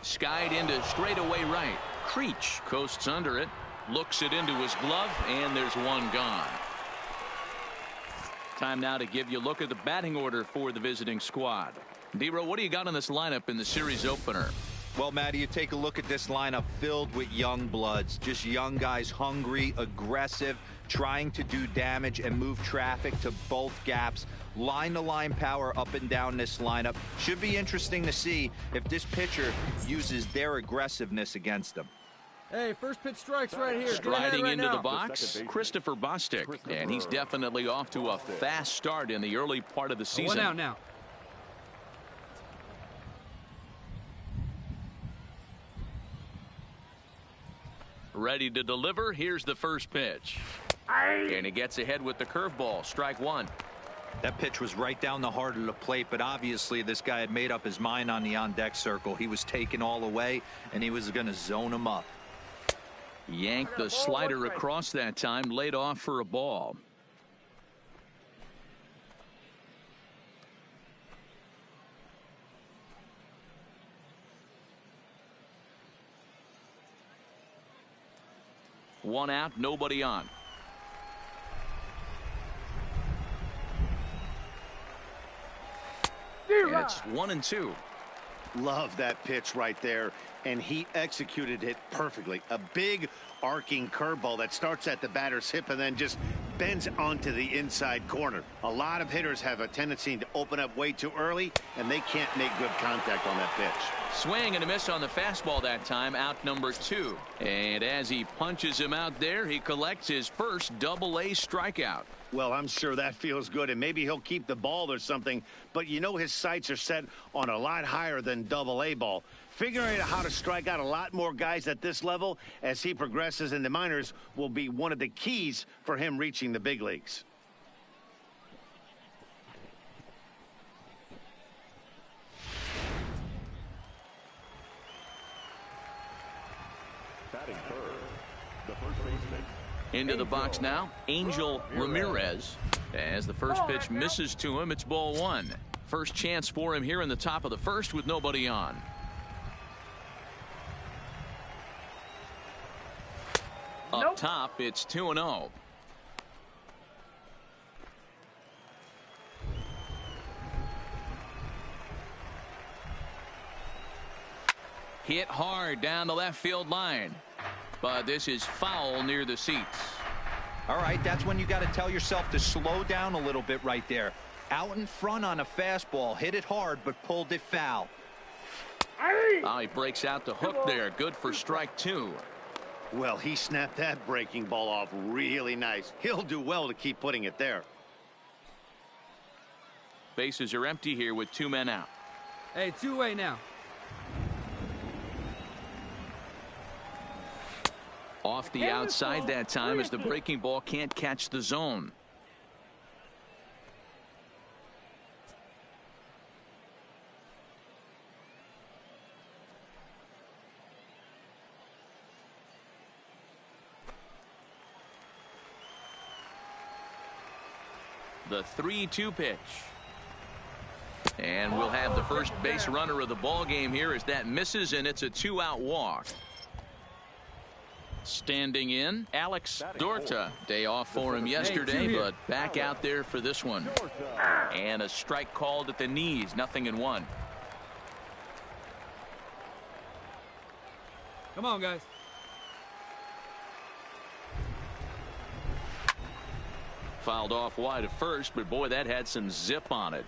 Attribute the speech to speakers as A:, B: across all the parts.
A: skied into straightaway right. Creech coasts under it, looks it into his glove, and there's one gone. Time now to give you a look at the batting order for the visiting squad. D-Row, what do you got in this lineup in the series opener?
B: Well, Matty, you take a look at this lineup filled with young bloods, just young guys, hungry, aggressive, trying to do damage and move traffic to both gaps. Line-to-line power up and down this lineup. Should be interesting to see if this pitcher uses their aggressiveness against them.
C: Hey, first pitch strikes right here.
A: Striding
C: right
A: into
C: now.
A: the box, Christopher Bostic, and he's definitely off to a fast start in the early part of the season.
C: One out now.
A: Ready to deliver. Here's the first pitch. And he gets ahead with the curveball. Strike one.
B: That pitch was right down the heart of the plate, but obviously this guy had made up his mind on the on-deck circle. He was taken all the way, and he was going to zone him up.
A: Yanked the slider across that time, laid off for a ball. One out, nobody on. And it's 1-2.
D: Love that pitch right there, and he executed it perfectly. A big arcing curveball that starts at the batter's hip and then just bends onto the inside corner. A lot of hitters have a tendency to open up way too early, and they can't make good contact on that pitch.
A: Swing and a miss on the fastball that time, out number 2. And as he punches him out there, he collects his first Double-A strikeout.
D: Well, I'm sure that feels good, and maybe he'll keep the ball or something, but you know his sights are set on a lot higher than Double-A ball. Figuring out how to strike out a lot more guys at this level as he progresses in the minors will be one of the keys for him reaching the big leagues.
A: Into the box now, Angel Ramirez. As the first pitch misses to him, it's ball one. First chance for him here in the top of the first with nobody on. Up top, it's 2-0. Hit hard down the left field line. But this is foul near the seats.
B: All right, that's when you got to tell yourself to slow down a little bit right there. Out in front on a fastball, hit it hard, but pulled it foul.
A: Oh, he breaks out the hook there. Good for strike two.
D: Well, he snapped that breaking ball off really nice. He'll do well to keep putting it there.
A: Bases are empty here with 2 men out.
C: Hey, two-way now.
A: Off the outside that time as the breaking ball can't catch the zone. The 3-2 pitch. And we'll have the first base runner of the ball game here as that misses, and it's a 2-out walk. Standing in, Alex Dorta. Day off for him yesterday, but back out there for this one. And a strike called at the knees, 0-1.
C: Come on, guys.
A: Fouled off wide at first, but boy, that had some zip on it.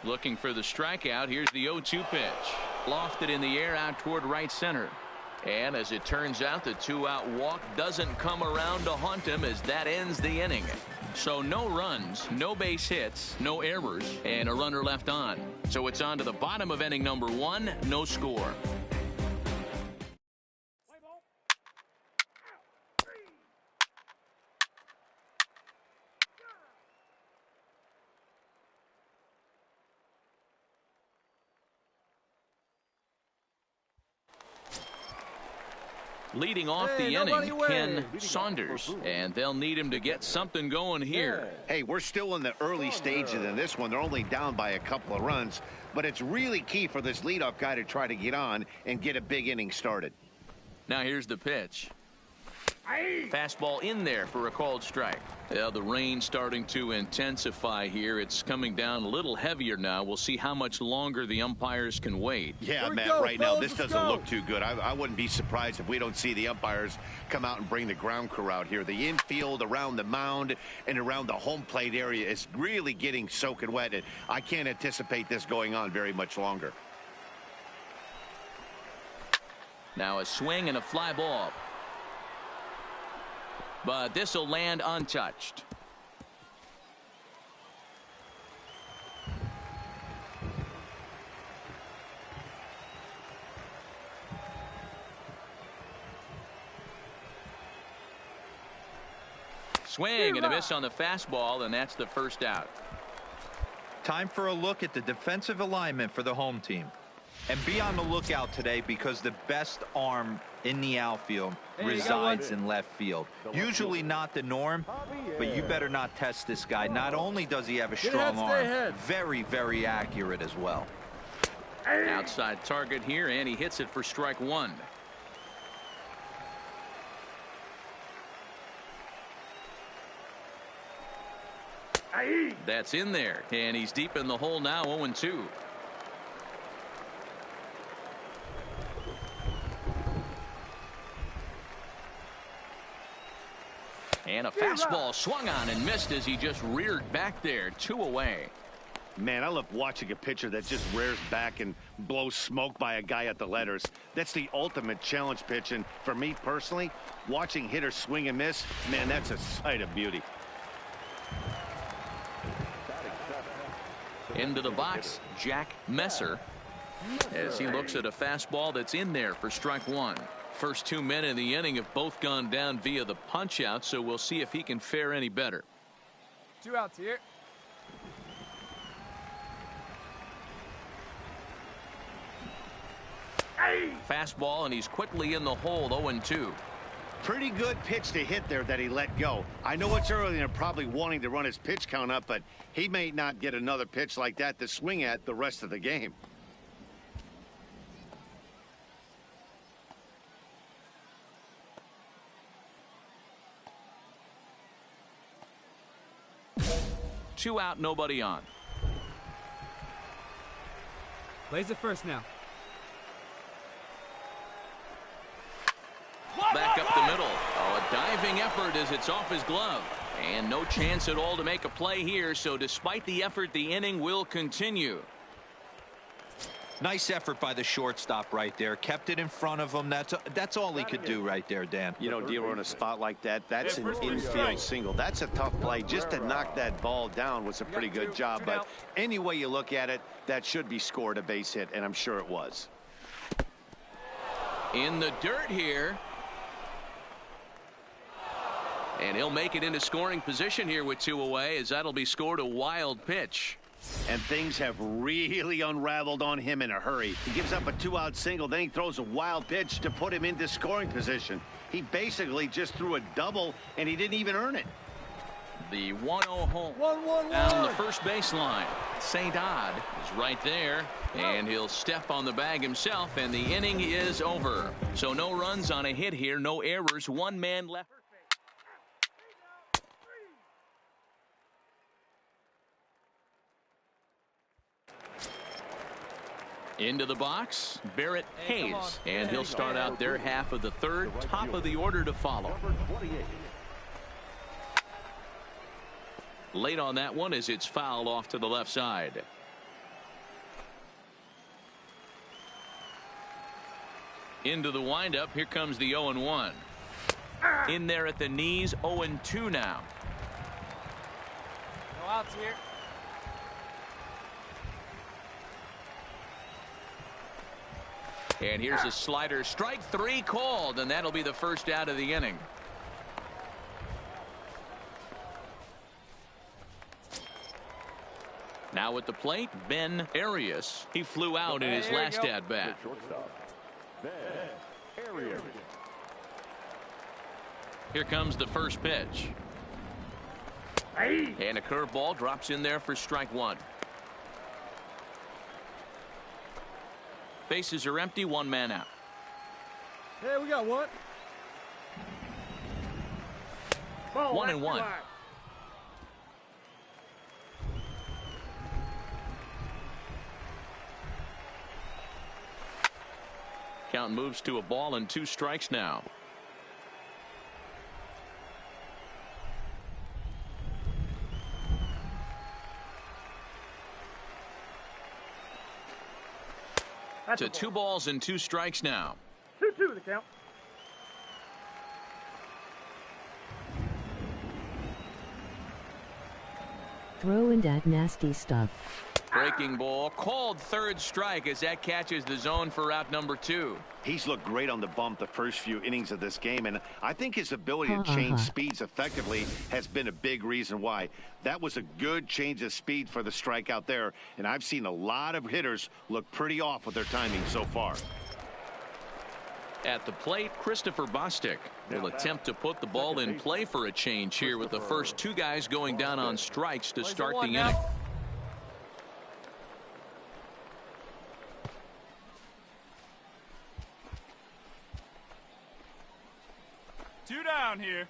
A: Looking for the strikeout. Here's the 0-2 pitch. Lofted in the air out toward right center. And as it turns out, the 2-out walk doesn't come around to haunt him as that ends the inning. So no runs, no base hits, no errors, and a runner left on. So it's on to the bottom of inning number 1, no score. Leading off
C: Hey,
A: the
C: nobody
A: inning,
C: away.
A: Ken Saunders. And they'll need him to get something going here.
D: Hey, we're still in the early stages in this one. They're only down by a couple of runs, but it's really key for this leadoff guy to try to get on and get a big inning started.
A: Now here's the pitch. Fastball in there for a called strike. Well, the rain starting to intensify here. It's coming down a little heavier now. We'll see how much longer the umpires can wait.
D: Yeah,
C: Here we
D: Matt,
C: go,
D: right now,
C: fellas,
D: this
C: let's
D: doesn't
C: go.
D: look too good. I wouldn't be surprised if we don't see the umpires come out and bring the ground crew out here. The infield around the mound and around the home plate area is really getting soaking wet, and I can't anticipate this going on very much longer.
A: Now a swing and a fly ball. But this will land untouched. Swing and a miss on the fastball, and that's the first out.
B: Time for a look at the defensive alignment for the home team. And be on the lookout today because the best arm in the outfield
C: Hey, you got one.
B: resides in left field. Usually not the norm, but you better not test this guy. Not only does he have a
C: Get
B: strong
C: ahead, stay
B: arm,
C: ahead.
B: very, very accurate as well.
A: Outside target here, and he hits it for strike one. That's in there, and he's deep in the hole now, 0-2. And a fastball swung on and missed as he just reared back there, 2 away.
D: Man, I love watching a pitcher that just rears back and blows smoke by a guy at the letters. That's the ultimate challenge pitch, and for me personally, watching hitters swing and miss, man, that's a sight of beauty.
A: Into the box, Jack Messer, as he looks at a fastball that's in there for strike one. First 2 men in the inning have both gone down via the punch out, so we'll see if he can fare any better.
C: 2 outs here.
A: Fastball, and he's quickly in the hole, 0-2.
D: Pretty good pitch to hit there that he let go. I know it's early and they're probably wanting to run his pitch count up, but he may not get another pitch like that to swing at the rest of the game.
A: Two out, nobody on.
C: Plays it first now.
A: Back up the middle. Oh, a diving effort as it's off his glove. And no chance at all to make a play here, so despite the effort, the inning will continue.
B: Nice effort by the shortstop right there. Kept it in front of him. That's all he could do right there, Dan.
D: You know, Dealer, in a spot like that, that's an infield single. That's a tough play. Just to knock that ball down was a pretty good job. But any way you look at it, that should be scored a base hit, and I'm sure it was.
A: In the dirt here. And he'll make it into scoring position here with 2 away, as that'll be scored a wild pitch.
D: And things have really unraveled on him in a hurry. He gives up a 2-out single, then he throws a wild pitch to put him into scoring position. He basically just threw a double, and he didn't even earn it.
A: The 1-0 home
C: 1-1-1.
A: down the first baseline. St. Odd is right there, and he'll step on the bag himself, and the inning is over. So no runs on a hit here, no errors, 1 man left. Into the box, Barrett Hayes, and he'll start out their half of the third, top of the order to follow. Late on that one as it's fouled off to the left side. Into the windup, here comes the 0-1. In there at the knees, 0-2 now.
C: No outs here.
A: And here's a slider, strike 3 called, and that'll be the first out of the inning. Now at the plate, Ben Arias. He flew out in his last at bat. Here comes the first pitch. And a curveball drops in there for strike one. Bases are empty, one man out.
C: Hey, we got one.
A: 1-1. Count moves to a ball and 2 strikes now. To 2 balls and 2 strikes now.
C: 2-2 the count.
E: Throwing that nasty stuff.
A: Breaking ball called, third strike as that catches the zone for out number 2.
D: He's looked great on the bump the first few innings of this game, and I think his ability to change speeds effectively has been a big reason why. That was a good change of speed for the strikeout there, and I've seen a lot of hitters look pretty off with their timing so far.
A: At the plate, Christopher Bostic will attempt to put the ball in play for a change here with the first 2 guys going down on strikes to start the inning.
C: 2 down here.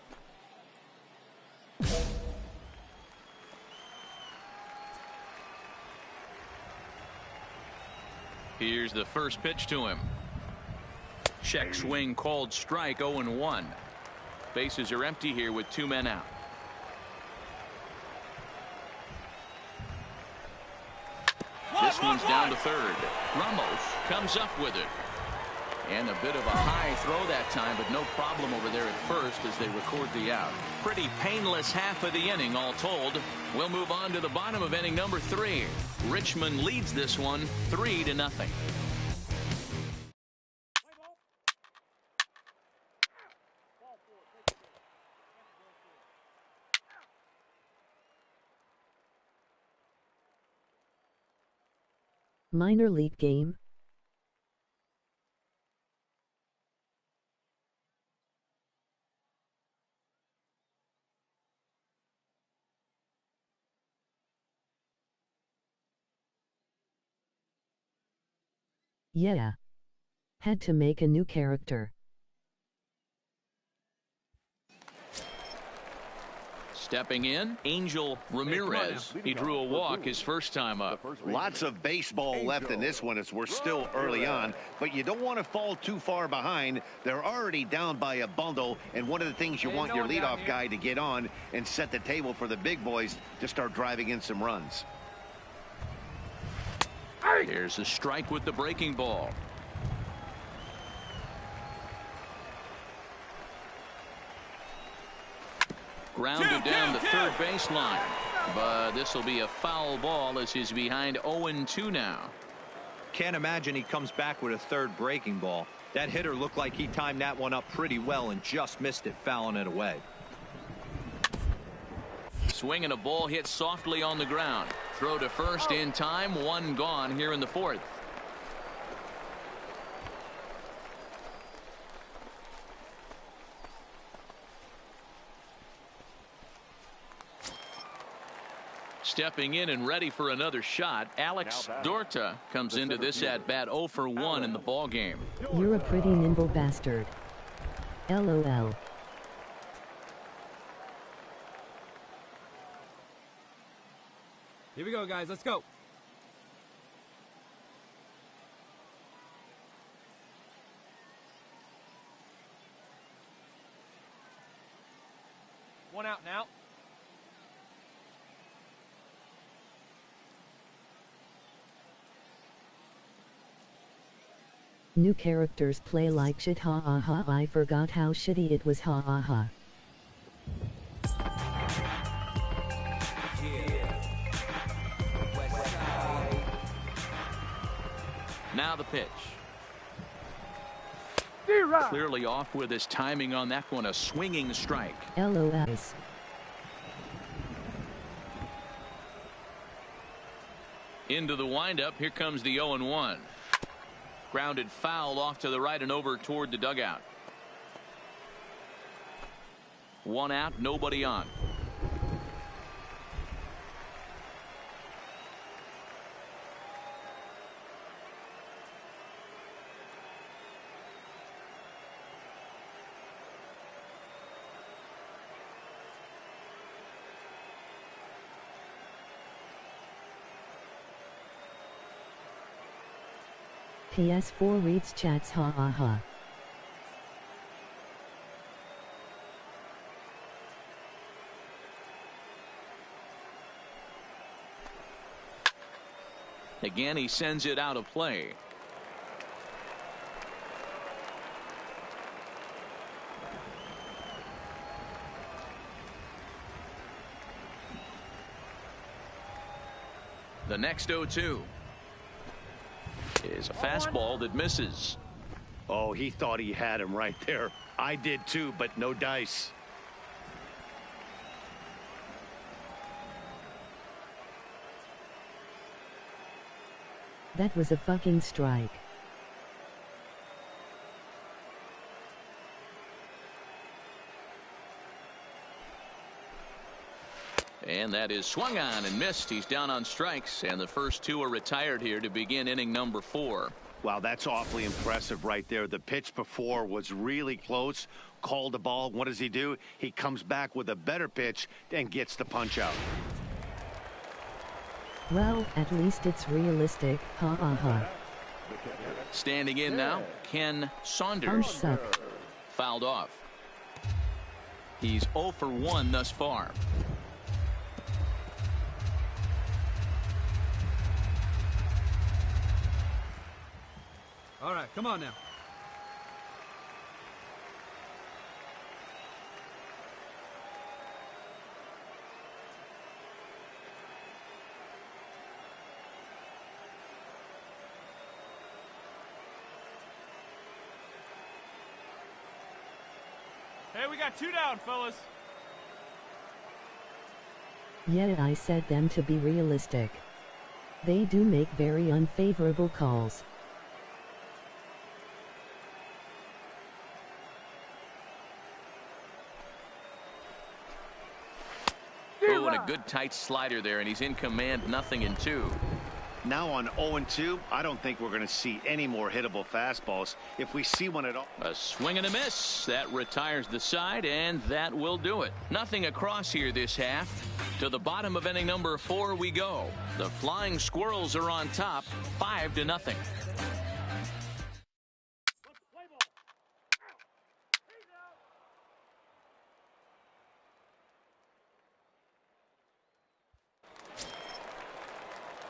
A: Here's the first pitch to him. Check swing called strike, 0-1. Bases are empty here with 2 men out. This one's down to third. Ramos comes up with it. And a bit of a high throw that time, but no problem over there at first as they record the out. Pretty painless half of the inning, all told. We'll move on to the bottom of inning number 3. Richmond leads this one 3-0.
E: Minor league game. Yeah. Had to make a new character.
A: Stepping in, Angel Ramirez. He drew a walk his first time up.
D: Lots of baseball left in this one as we're still early on, but you don't want to fall too far behind. They're already down by a bundle, and one of the things you want your leadoff guy to get on and set the table for the big boys to start driving in some runs.
A: Here's a strike with the breaking ball. Grounded down the third baseline, but this will be a foul ball as he's behind 0-2 now.
B: Can't imagine he comes back with a third breaking ball. That hitter looked like he timed that one up pretty well and just missed it, fouling it away.
A: Swinging a ball hit softly on the ground. Throw to first in time, 1 gone here in the 4th. Stepping in and ready for another shot, Alex Dorta comes into this at bat 0 for 1 in the ball game.
E: You're a pretty nimble bastard. LOL.
C: Here we go, guys. Let's go. One out now.
E: New characters play like shit, ha ha ha. I forgot how shitty it was, ha ha ha.
A: Now the pitch. Clearly off with his timing on that one, a swinging strike.
E: LOS.
A: Into the windup, here comes the 0-1. Grounded foul off to the right and over toward the dugout. 1 out, nobody on.
E: PS4 reads chats ha ha ha.
A: Again, he sends it out of play. The next 0-2 is a fastball that misses.
D: Oh, he thought he had him right there. I did too, but no dice.
E: That was a fucking strike.
A: And that is swung on and missed. He's down on strikes, and the first 2 are retired here to begin inning number 4.
D: Wow, that's awfully impressive right there. The pitch before was really close. Called the ball. What does he do? He comes back with a better pitch and gets the punch out.
E: Well, at least it's realistic, ha ha ha.
A: Standing in now, Ken Saunders.
E: Arms suck.
A: Fouled off. He's 0 for 1 thus far.
C: All right, come on now. Hey, we got 2 down, fellas.
E: Yeah, I said them to be realistic. They do make very unfavorable calls.
A: Oh, and a good tight slider there, and he's in command, 0-2.
D: Now on 0-2, I don't think we're going to see any more hittable fastballs. If we see one at all.
A: A swing and a miss. That retires the side, and that will do it. Nothing across here this half. To the bottom of inning number 4 we go. The Flying Squirrels are on top, 5-0.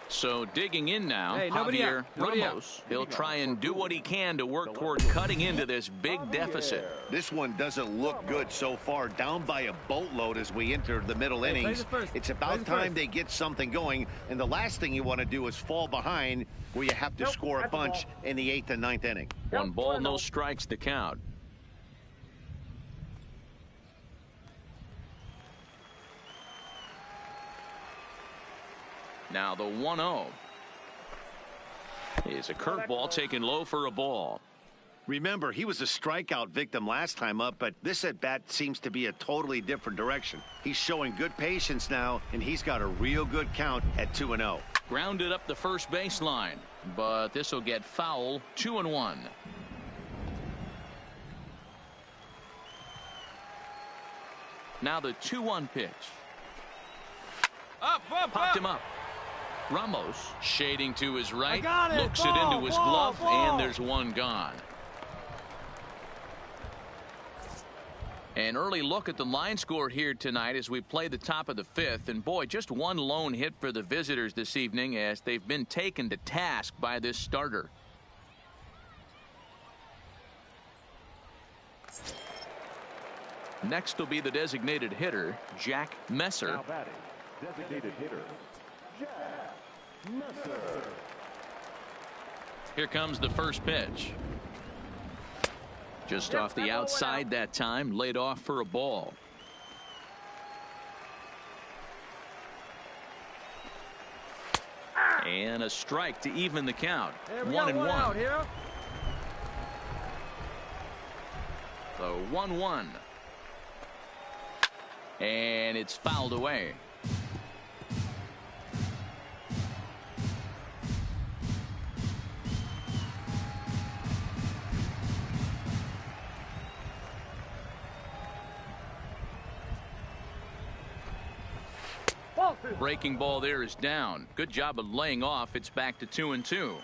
A: So digging in now,
C: Hey, nobody
A: Javier
C: out. Nobody
A: Ramos. He'll try and do what he can to work toward cutting into this big deficit.
D: This one doesn't look good so far. Down by a boatload as we enter the middle innings. It's about time they get something going. And the last thing you want to do is fall behind where you have to score a bunch in the 8th and 9th inning.
A: 1 ball, no strikes to count. Now the 1-0 is a curveball taken low for a ball.
D: Remember, he was a strikeout victim last time up, but this at bat seems to be a totally different direction. He's showing good patience now, and he's got a real good count at 2-0.
A: Grounded up the first baseline, but this will get foul. 2-1. Now the 2-1 pitch. Popped him up. Ramos shading to his right, looks it into his glove, and there's 1 gone. An early look at the line score here tonight as we play the top of the 5th. And boy, just 1 lone hit for the visitors this evening as they've been taken to task by this starter. Next will be the designated hitter, Jack Messer.
F: Now batting, designated hitter, Jack Messer.
A: Here comes the first pitch. Just off the outside that time, laid off for a ball. And a strike to even the count. 1-1. The 1-1. And it's fouled away. Breaking ball there is down. Good job of laying off. It's back to 2-2.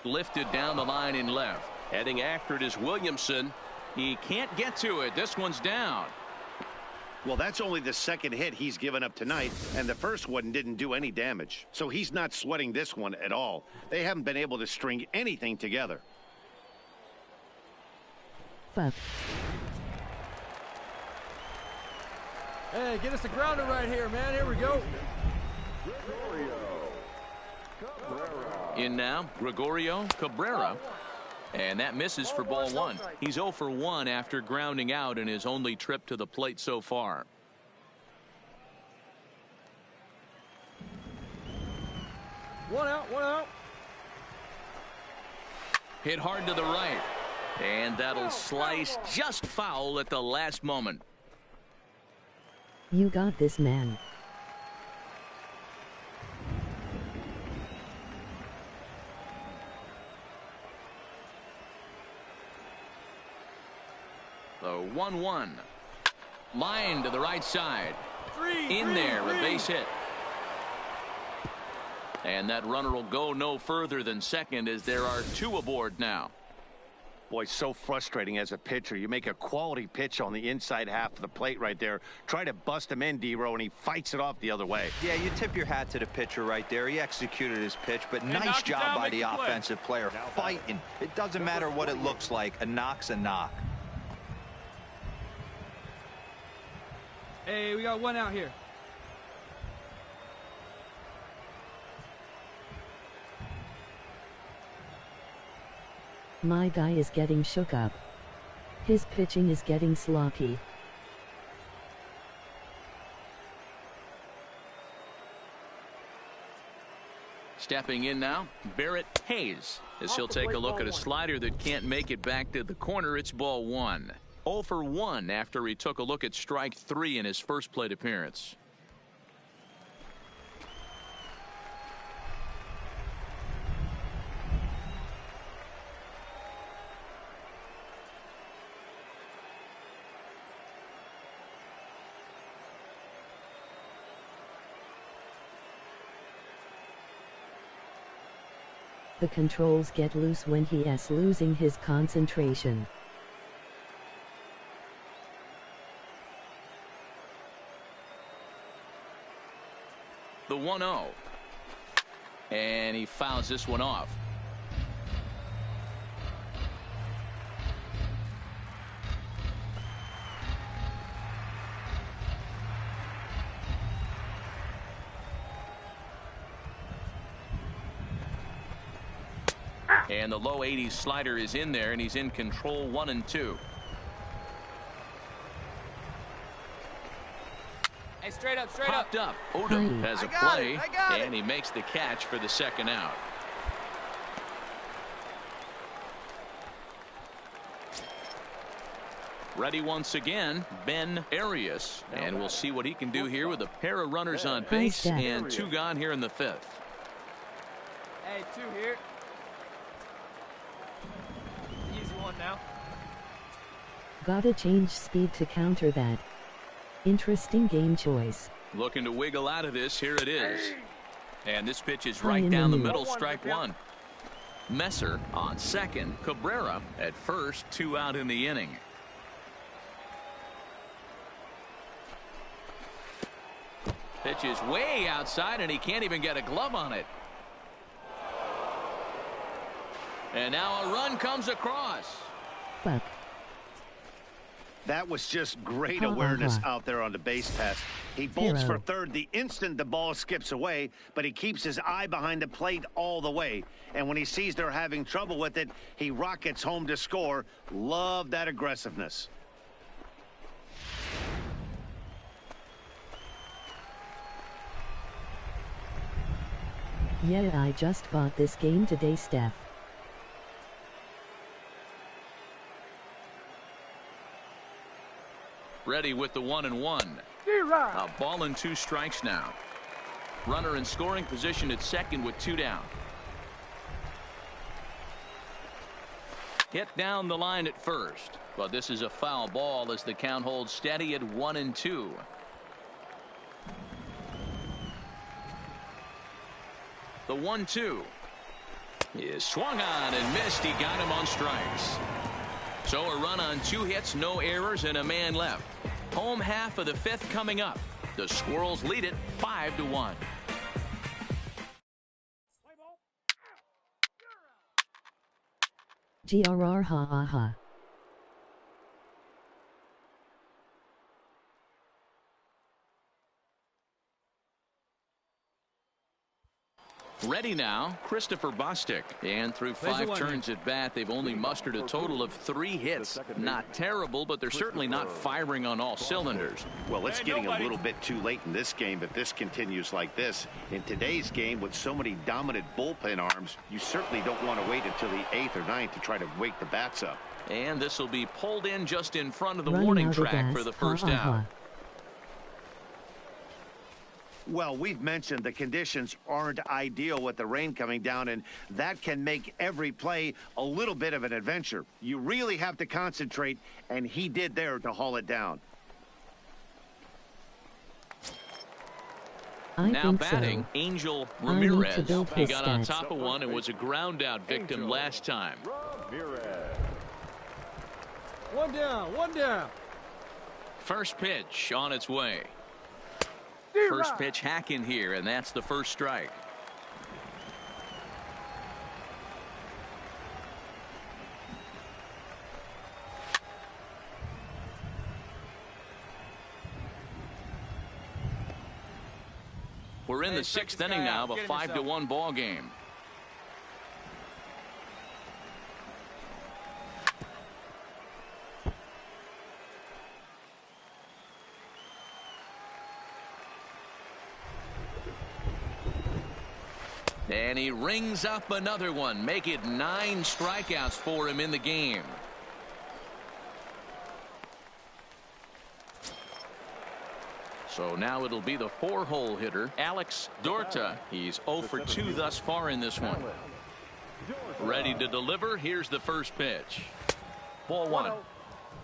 A: Lifted down the line in left.
G: Heading after it is Williamson.
A: He can't get to it. This one's down.
D: Well, that's only the second hit he's given up tonight, and the first one didn't do any damage. So he's not sweating this one at all. They haven't been able to string anything together.
E: Fuck.
C: Hey, get us a grounder right here, man. Here we go.
A: In now, Gregorio Cabrera. And that misses for ball one. He's 0 for 1 after grounding out in his only trip to the plate so far.
C: One out.
A: Hit hard to the right. And that'll slice just foul at the last moment.
E: You got this, man.
A: The 1-1. Line to the right side. In there, a base hit. And that runner will go no further than second as there are 2 aboard now.
D: Boy, so frustrating as a pitcher. You make a quality pitch on the inside half of the plate right there. Try to bust him in, D-Row, and he fights it off the other way.
B: Yeah, you tip your hat to the pitcher right there. He executed his pitch, but nice job by the offensive player. Fighting. It doesn't matter what it looks like. A knock's a knock.
C: Hey, we got one out here.
E: My guy is getting shook up. His pitching is getting sloppy.
A: Stepping in now, Barrett Hayes, as he'll take a look at a slider that can't make it back to the corner. It's ball one. 0 for 1 after he took a look at strike 3 in his first plate appearance.
E: The controls get loose when he is losing his concentration.
A: The 1-0. And he fouls this one off. And the low 80s slider is in there, and he's in control. 1-2.
C: Hey, straight up.
A: Popped up. Odom has a play, and he makes the catch for the second out. Ready once again, Ben Arias, and we'll see what he can do here with a pair of runners on base and 2 gone here in the 5th.
C: Hey, 2 here. Easy one now.
E: Gotta change speed to counter that. Interesting game choice.
A: Looking to wiggle out of this. Here it is. And this pitch is right down the middle. Strike 1. Messer on second. Cabrera at first. 2 out in the inning. Pitch is way outside, and he can't even get a glove on it. And now a run comes across.
E: Fuck.
D: That was just great awareness out there on the base pass. He bolts for third the instant the ball skips away, but he keeps his eye behind the plate all the way. And when he sees they're having trouble with it, he rockets home to score. Love that aggressiveness.
E: Yeah, I just bought this game today, Steph.
A: Ready with the 1-1. A ball and 2 strikes now. Runner in scoring position at second with 2 down. Hit down the line at first, but this is a foul ball as the count holds steady at 1-2. The 1-2 is swung on and missed. He got him on strikes. So a run on 2 hits, no errors, and a man left. Home half of the 5th coming up. The Squirrels lead it 5-1.
E: GRR ha ha ha.
A: Ready now, Christopher Bostic. And through 5 turns at bat, they've only mustered a total of 3 hits. Not terrible, but they're certainly not firing on all cylinders.
D: Well, it's getting a little bit too late in this game if this continues like this. In today's game, with so many dominant bullpen arms, you certainly don't want to wait until the 8th or 9th to try to wake the bats up.
A: And this will be pulled in just in front of the warning track for the first out.
D: Well, we've mentioned the conditions aren't ideal with the rain coming down, and that can make every play a little bit of an adventure. You really have to concentrate, and he did there to haul it down.
A: Now batting, Angel Ramirez. He got on top of one and was a ground out victim last time.
C: One down, one down.
A: First pitch on its way. First pitch hack in here, and that's the first strike. We're in the 6th inning now of a 5-1 ball game. And he rings up another one. Make it 9 strikeouts for him in the game. So now it'll be the 4-hole hitter, Alex Dorta. He's 0 for 2 thus far in this one. Ready to deliver. Here's the first pitch. Ball 1.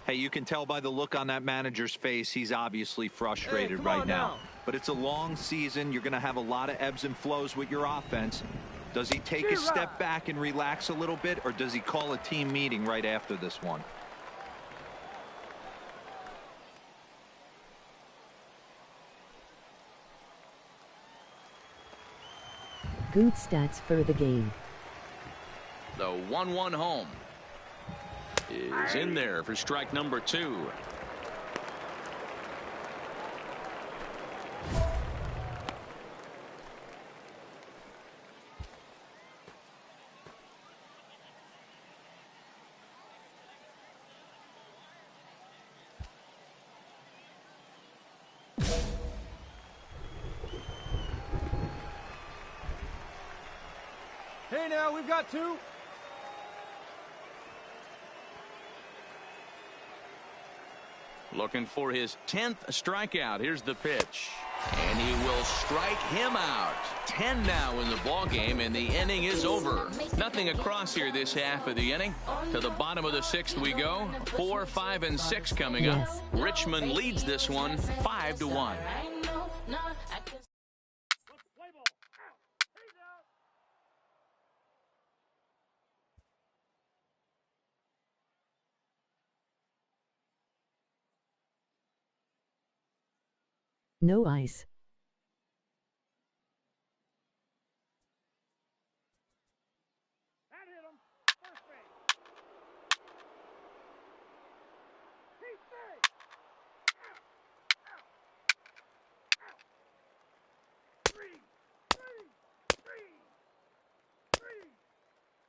B: Hey, you can tell by the look on that manager's face, he's obviously frustrated right now. But it's a long season. You're going to have a lot of ebbs and flows with your offense. Does he take a step back and relax a little bit, or does he call a team meeting right after this one?
E: Good stats for the game.
A: The 1-1 home is in there for strike number 2.
C: Hey, now we've got 2.
A: Looking for his 10th strikeout. Here's the pitch. And he will strike him out. 10 now in the ball game, and the inning is over. Nothing across here this half of the inning. To the bottom of the 6th we go. 4, 5, and 6 coming up. Richmond leads this one 5-1.
E: No ice.
C: That hit him. First base. He's safe. Three.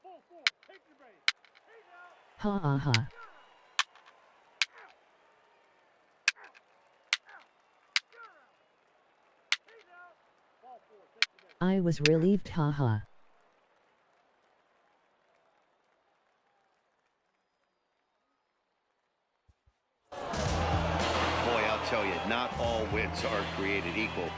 C: 4-4. Take the base.
E: Ha ha ha. I was relieved, haha.
D: tell you, not all wins are created equal.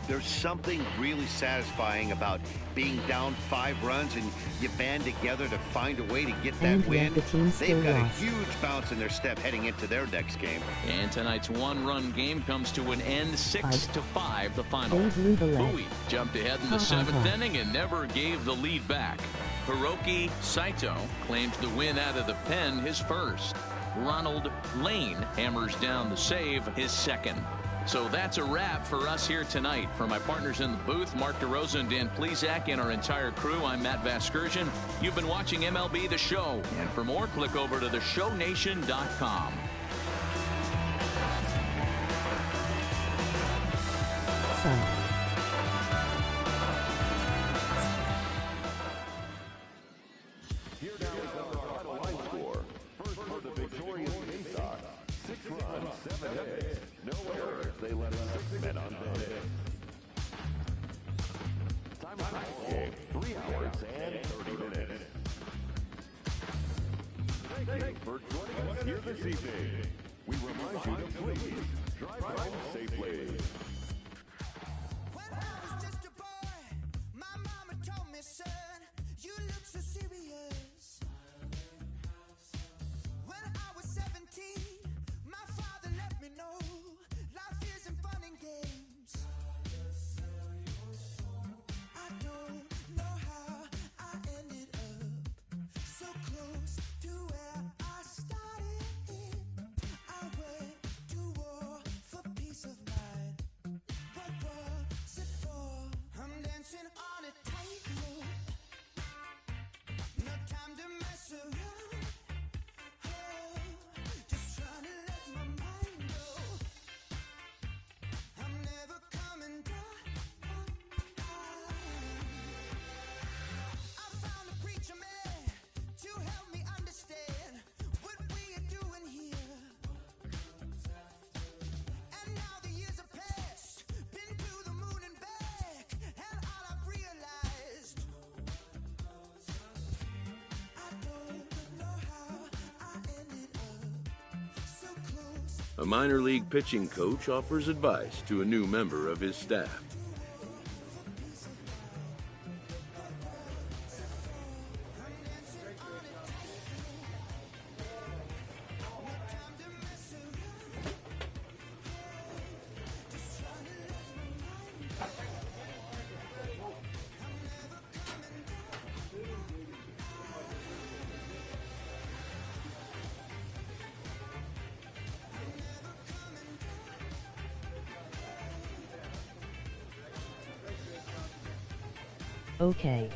D: There's something really satisfying about being down 5 runs and you band together to find a way to get that
E: And
D: win.
E: yet the team still
D: They've got
E: lost.
D: a huge bounce in their step heading into their next game.
A: And tonight's one-run game comes to an end, 6-5, the final.
E: They blew the lead.
A: Bowie jumped ahead in the
E: Ha, ha,
A: 7th
E: ha.
A: inning and never gave the lead back. Hiroki Saito claims the win out of the pen, his first. Ronald Lane hammers down the save, his second. So that's a wrap for us here tonight. For my partners in the booth, Mark DeRosa and Dan Plesac, and our entire crew, I'm Matt Vasgersian. You've been watching MLB The Show. And for more, click over to theshownation.com.
E: Son.
F: Here now is our final line score. First for the victorious Bay Sox. 6 runs, 7 hits, no errors. They left 6 men on base. Time of the game, 3 hours and 30 minutes. Thank you for joining us here this evening. We remind you to please drive home safely.
H: When I was just a boy, my mama told me, son, you look so serious. When I was 17, my father let me know life isn't fun and games. I don't know how I ended up so close to where I started. I went to war for peace of mind. What was it for? I'm dancing on a tightrope. No time to mess around. Oh, just trying to let my mind go. I'm never coming down. I found a preacher man to help me understand what we are doing here. And now the years have passed, been to the moon and back, and all I've realized, I don't know how I ended up so close.
I: A minor league pitching coach offers advice to a new member of his staff.
E: Okay.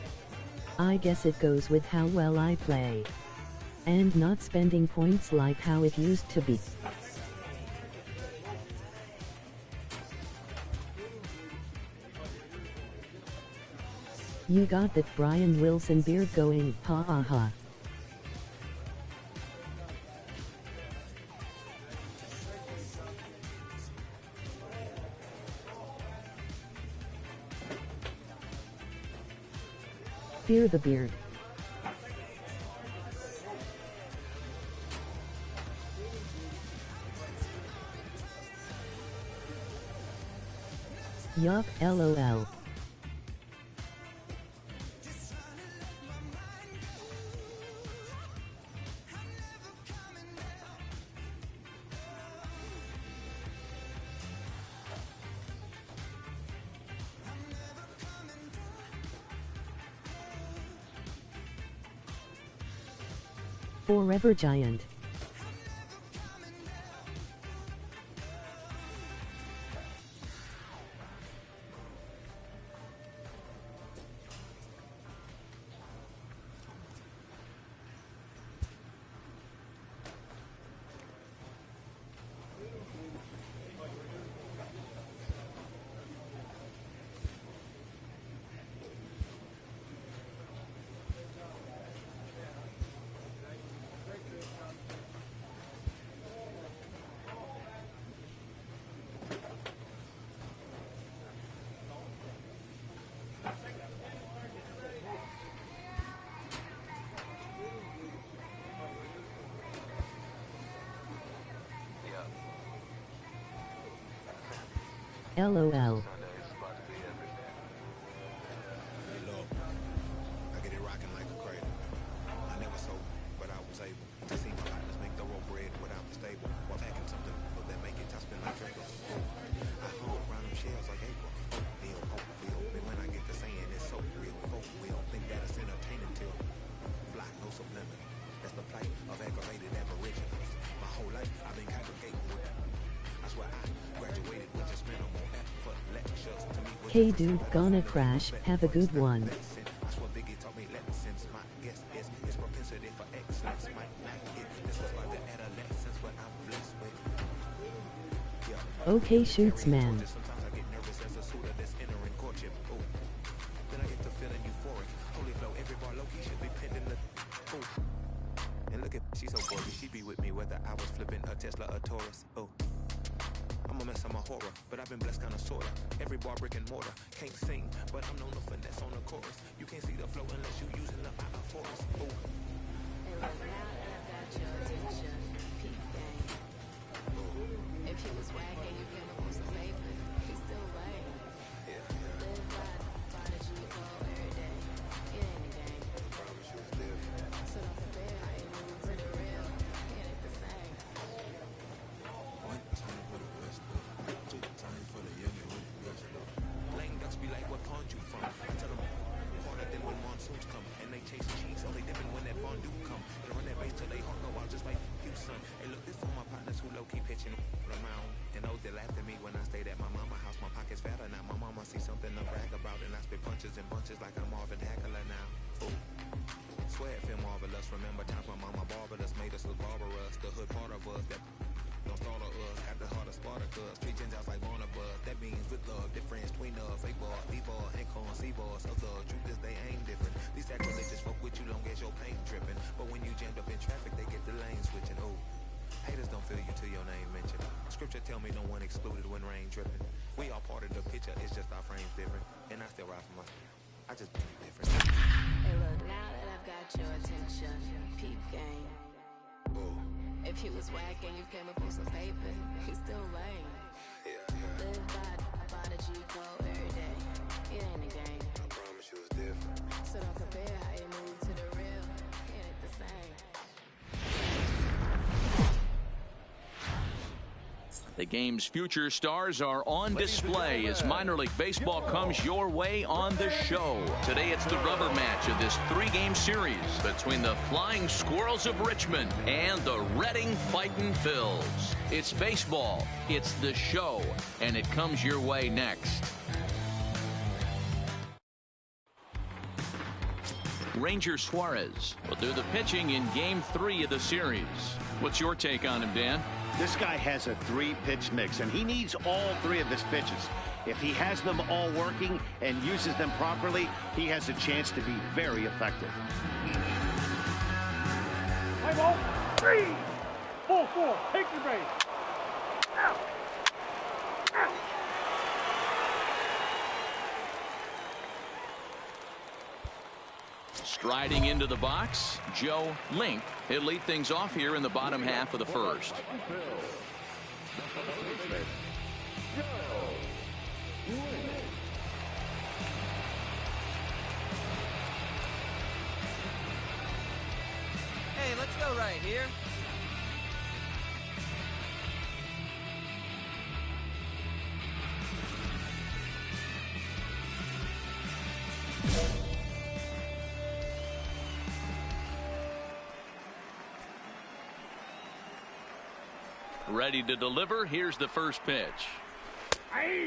E: I guess it goes with how well I play. And not spending points like how it used to be. You got that Brian Wilson beard going, ha ha ha. Fear the beard. Yup, LOL. Forever Giant. LOL.
J: I get it rocking like a cradle. I never sold, but I was able to see my partners make thorough bread without the stable. While packing something that make it top spin like Draco. I hung around them shells like April. Neil Hopefield. But when I get to saying it's so real, folk will think that it's entertaining till fly, no subliminal. That's the plight of aggravated aboriginals. My whole life I've been congregating with them. I swear I graduated with just minimal effort. Lectures to me.
E: Hey dude, gonna crash. Have a good one.
J: That's what Biggie taught me. Let sense. My guess is his propensity for excellence might not get. This was like the adolescence, but I'm blessed with. Yeah.
E: Okay, shoots man.
J: Sometimes I get nervous as a suitor that's entering courtship. Ooh. Then I get to feeling euphoric. Holy flow, every bar low key should be pinned in the. Ooh. And look at, she's so gorgeous. She be with me whether I was flipping a Tesla or Taurus. Ooh. I'm a mess, I'm a horror, but I've been blessed kinda sorta. Every bar brick and mortar, can't sing, but I'm known to finesse on the chorus. You can't see the flow unless you using the eye of forest. Ooh.
K: And look, now that I've got your attention, peep game. If he was whack and you came up with some paper, he's still lame. Live by the G code every day. It ain't a game. So don't compare how you move to the real. It ain't the same.
J: One time for the West, two times for the young and with the best love. Lame ducks be like, what pond you from? I tell them, harder than when monsoons come. And they chase cheese, so they dipping when that fondue come. They run that base till they heart go out just like you, son. Hey, look, this for my partners who low-key pitching around. And those that laughed at me when I stayed at my mama house. My pocket's fatter now. My mama see something to brag about. And I spit punches and bunches like I'm Marvin Hagler now. Ooh. Swear it feel marvelous. Remember times my mama barbered us, made us look barbarous. The hood part of us that don't stall of us. Got the heart of Spartacus. Treat Gentiles like Barnabas. That means with love, difference between us. Fake ball, D-ball, Acorn, C-ball. So the truth is they ain't different. These sacrilegious folk with you long as your paint dripping. But when you jammed up in traffic, they get the lane switching. Ooh. Haters don't feel you till your name mentioned. Scripture tell me no one excluded when rain dripping. We all part of the picture, it's just our frames different. And I still ride for my. I just be different.
K: Hey, look, now that I've got your attention, peep game.
J: Ooh.
K: If he was whack and you came up with some paper, he's still lame. Live by the G code every day. It ain't a game.
J: I promise you it's different.
K: So don't compare how you move to the real. It ain't the same.
A: The game's future stars are on display as minor league baseball comes your way on the show. Today it's the rubber match of this three-game series between the Flying Squirrels of Richmond and the Reading Fightin' Phils. It's baseball, it's the show, and it comes your way next. Ranger Suarez will do the pitching in Game 3 of the series. What's your take on him, Dan?
D: This guy has a three-pitch mix, and he needs all three of his pitches. If he has them all working and uses them properly, he has a chance to be very effective.
C: High ball. 3. 4. Take your base. Out. Out.
A: Striding into the box, Joe Link. He'll lead things off here in the bottom half of the first.
L: Hey, let's go right here.
A: Ready to deliver. Here's the first pitch.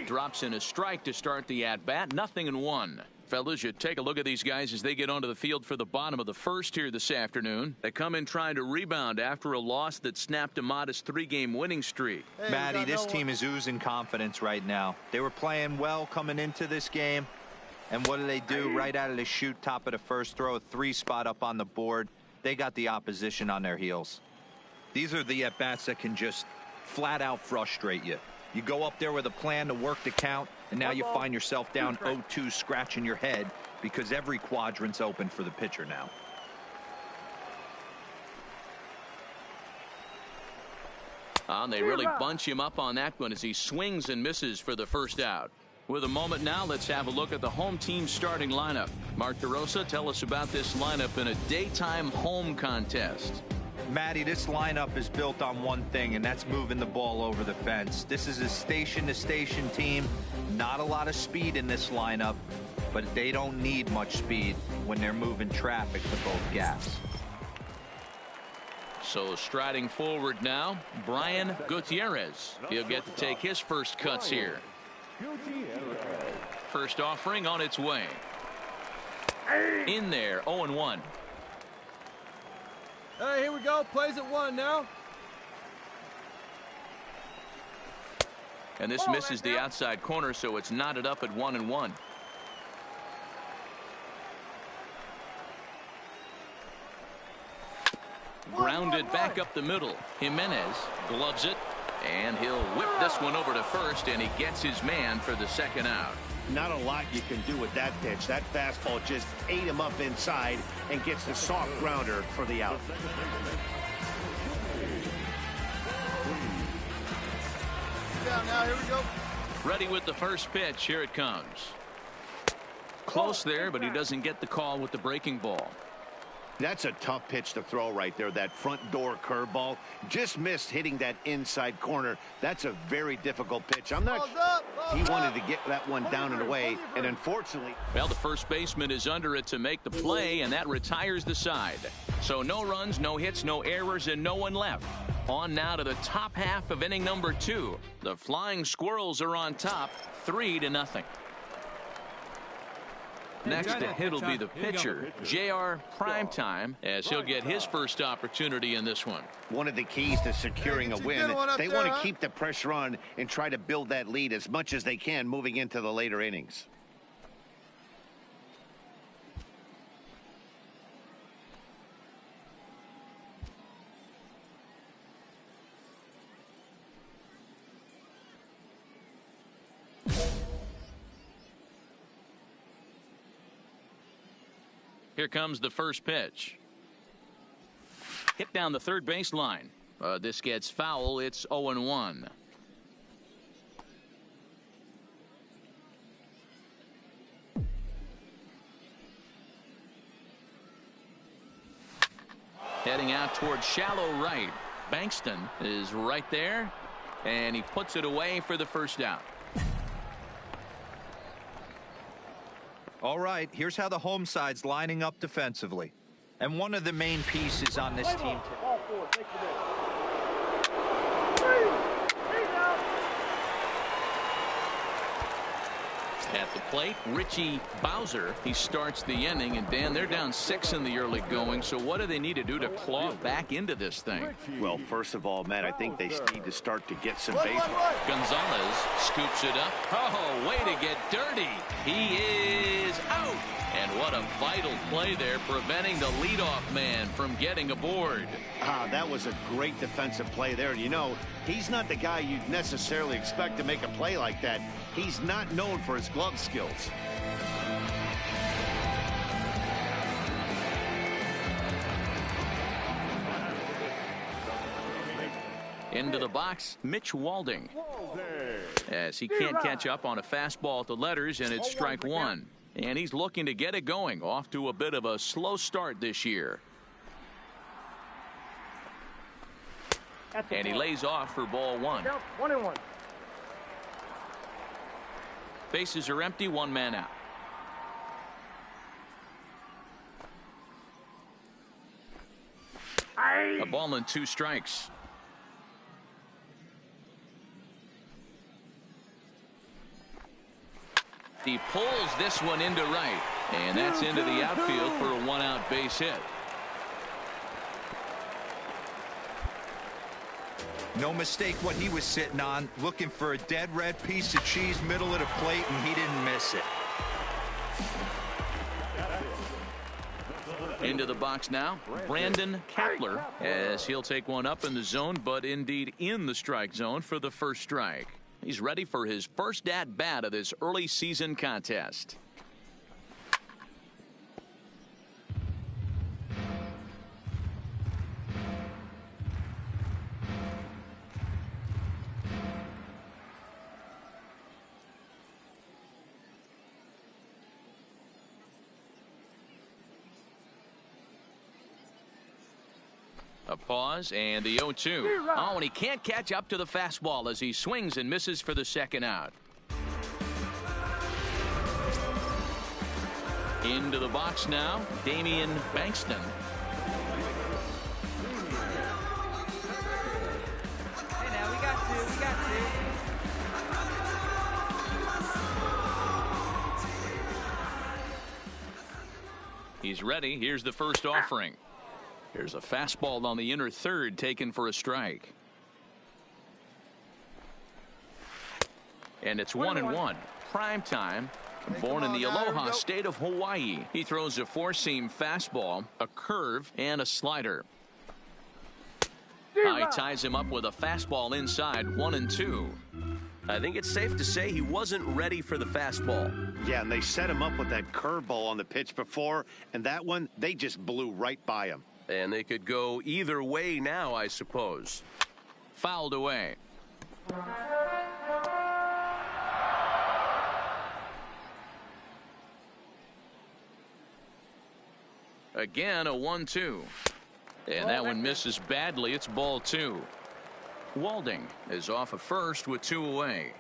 A: Drops in a strike to start the at-bat. 0-1. Fellas, you take a look at these guys as they get onto the field for the bottom of the first here this afternoon. They come in trying to rebound after a loss that snapped a modest 3-game winning streak.
B: Hey, Matty, this team is oozing confidence right now. They were playing well coming into this game. And what do? Right out of the chute, top of the first, throw a 3-spot up on the board. They got the opposition on their heels. These are the at-bats that can just flat out frustrate you. You go up there with a plan to work the count, and now you find yourself down 0-2, scratching your head because every quadrant's open for the pitcher now.
A: And they really bunch him up on that one as he swings and misses for the first out. With a moment now, let's have a look at the home team starting lineup. Mark DeRosa, tell us about this lineup in a daytime home contest.
B: Matty, this lineup is built on one thing, and that's moving the ball over the fence. This is a station-to-station team. Not a lot of speed in this lineup, but they don't need much speed when they're moving traffic to both gaps.
A: So striding forward now, Brian Gutierrez. He'll get to take his first cuts here. First offering on its way. In there, 0-1.
C: Hey, here we go. Plays at 1 now.
A: And this misses the outside corner, so it's knotted up at 1-1. Grounded back up the middle. Jimenez gloves it, and he'll whip this one over to first, and he gets his man for the second out.
D: Not a lot you can do with that pitch. That fastball just ate him up inside and gets the soft grounder for the out.
C: Down now, here we go.
A: Ready with the first pitch. Here it comes. Close there, but he doesn't get the call with the breaking ball.
D: That's a tough pitch to throw right there. That front door curveball just missed hitting that inside corner. That's a very difficult pitch. I'm not sure he wanted to get that one down and away, and unfortunately.
A: Well, the first baseman is under it to make the play, and that retires the side. So no runs, no hits, no errors, and no one left. On now to the top half of inning number 2. The Flying Squirrels are on top, 3-0. Next to hit will be the pitcher, J.R. Primetime, as he'll get his first opportunity in this one.
D: One of the keys to securing a win, they want to keep the pressure on and try to build that lead as much as they can moving into the later innings.
A: Here comes the first pitch. Hit down the third base line. This gets foul. It's 0-1. Heading out towards shallow right. Bankston is right there, and he puts it away for the first out.
B: All right, here's how the home side's lining up defensively. And one of the main pieces on this team.
A: At the plate, Richie Bowser. He starts the inning, and Dan, they're down 6 in the early going. So what do they need to do to claw back into this thing?
D: Well, first of all, Matt, I think they need to start to get some base.
A: Gonzalez scoops it up. Oh, way to get dirty. He is out. And what a vital play there, preventing the leadoff man from getting aboard.
D: That was a great defensive play there. You know, he's not the guy you'd necessarily expect to make a play like that. He's not known for his glove skills.
A: Into the box, Mitch Walding. As he can't catch up on a fastball at the letters, and it's strike 1. And he's looking to get it going, off to a bit of a slow start this year. And he lays off for ball 1.
L: 1-1.
A: Bases are empty, 1 man out. A ball and 2 strikes. He pulls this one into right, and that's into the outfield for a 1-out base hit.
B: No mistake what he was sitting on, looking for a dead red piece of cheese middle of the plate, and he didn't miss it.
A: Into the box now, Brandon Kapler, as he'll take one up in the zone, but indeed in the strike zone for the first strike. He's ready for his first at-bat of this early season contest. A pause and the 0-2. Oh, and he can't catch up to the fastball as he swings and misses for the second out. Into the box now, Damian Bankston.
L: Hey, now we got two.
A: He's ready. Here's the first offering. Here's a fastball on the inner third taken for a strike. And it's 1-1. Prime time. Born in the Aloha state of Hawaii. He throws a four-seam fastball, a curve, and a slider. He ties him up with a fastball inside, 1-2.
G: I think it's safe to say he wasn't ready for the fastball.
D: Yeah, and they set him up with that curveball on the pitch before, and that one, they just blew right by him.
G: And they could go either way now, I suppose.
A: Fouled away. Again, a 1-2. And that one misses badly. It's ball 2. Walding is off of first with 2 away.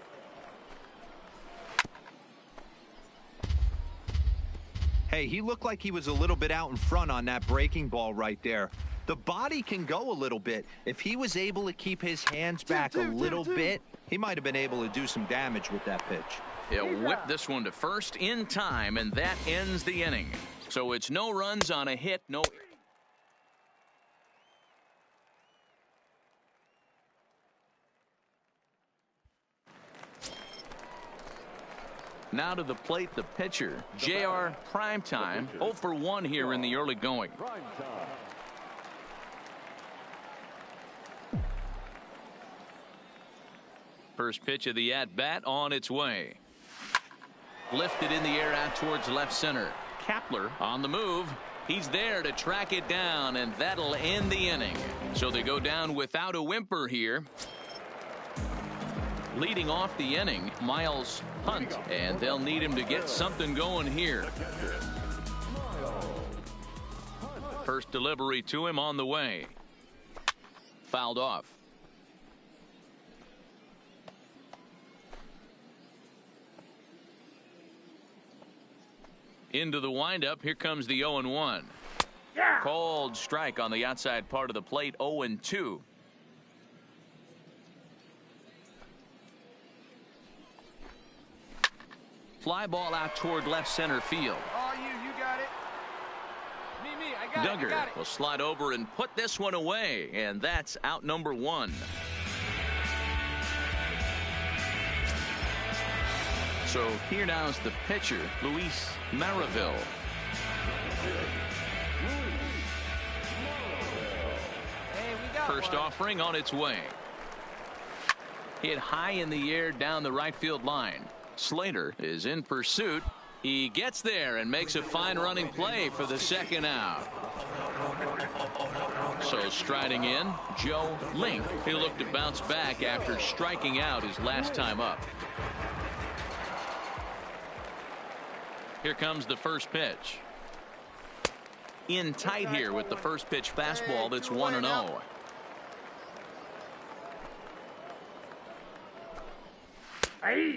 B: Hey, he looked like he was a little bit out in front on that breaking ball right there. The body can go a little bit. If he was able to keep his hands back a little bit, he might have been able to do some damage with that pitch.
A: He'll whip this one to first in time, and that ends the inning. So it's no runs on a hit, no. Now to the plate, the pitcher, J.R. Primetime, 0 for 1 here in the early going. First pitch of the at-bat on its way. Lifted in the air out towards left center. Kapler on the move. He's there to track it down, and that'll end the inning. So they go down without a whimper here. Leading off the inning, Miles Hunt, and they'll need him to get something going here. First delivery to him on the way. Fouled off. Into the windup. Here comes the 0-1. Cold strike on the outside part of the plate. 0-2. Fly ball out toward left center field.
L: Oh, you got it. Me, I got it.
A: Duggar will slide over and put this one away, and that's out number 1. So here now is the pitcher, Luis Maraville.
L: Hey, we got
A: First offering on its way. Hit high in the air down the right field line. Slater is in pursuit. He gets there and makes a fine running play for the second out. So striding in, Joe Link. He'll look to bounce back after striking out his last time up. Here comes the first pitch. In tight here with the first pitch fastball. That's 1-0.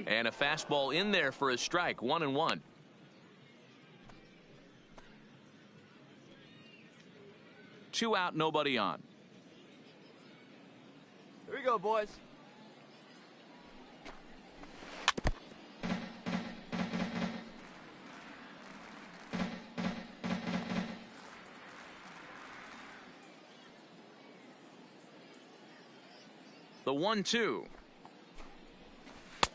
A: And a fastball in there for a strike. 1-1. Two out, nobody on.
C: Here we go, boys.
A: The 1-2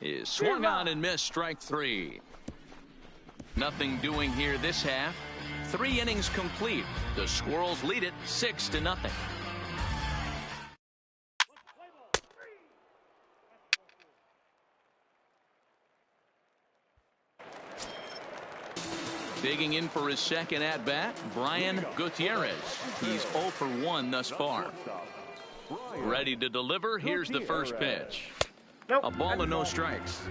A: is swung on and missed. Strike 3. Nothing doing here this half. 3 innings complete. The Squirrels lead it 6-0. Digging in for his second at bat, Brian Gutierrez. He's 0 for 1 thus far. Ready to deliver. Here's the first pitch. A ball and no strikes.